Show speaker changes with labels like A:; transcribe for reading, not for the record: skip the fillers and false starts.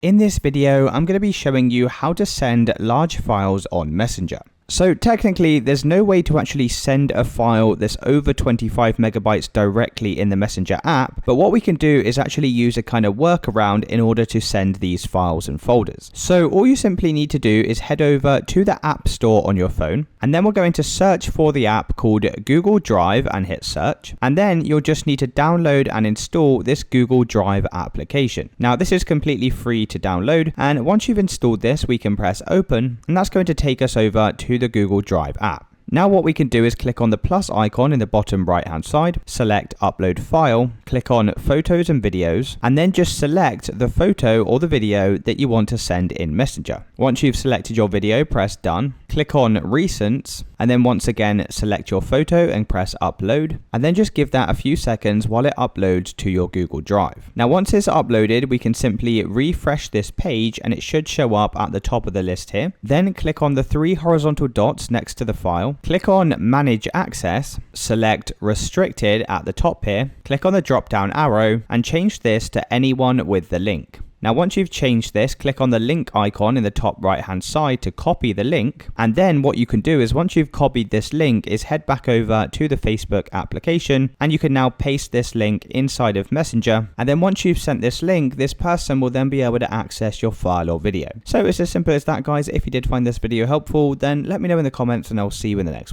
A: In this video, I'm going to be showing you how to send large files on Messenger. So technically, there's no way to actually send a file that's over 25 megabytes directly in the Messenger app, but what we can do is actually use a kind of workaround in order to send these files and folders. So all you simply need to do is head over to the App Store on your phone, and then we're going to search for the app called Google Drive and hit search, and then you'll just need to download and install this Google Drive application. Now this is completely free to download, and once you've installed this, we can press open, and that's going to take us over to the Google Drive app. Now what we can do is click on the plus icon in the bottom right hand side, select upload file, click on photos and videos, and then just select the photo or the video that you want to send in Messenger. Once you've selected your video, press done, click on recents, and then once again select your photo and press upload, and then just give that a few seconds while it uploads to your Google Drive. Now once it's uploaded, we can simply refresh this page and it should show up at the top of the list here. Then click on the three horizontal dots next to the file, click on Manage Access, select Restricted at the top here, click on the drop down arrow and change this to anyone with the link. Now once you've changed this, click on the link icon in the top right hand side to copy the link, and then what you can do is once you've copied this link is head back over to the Facebook application, and you can now paste this link inside of Messenger, and then once you've sent this link, this person will then be able to access your file or video. So it's as simple as that, guys. If you did find this video helpful, then let me know in the comments and I'll see you in the next one.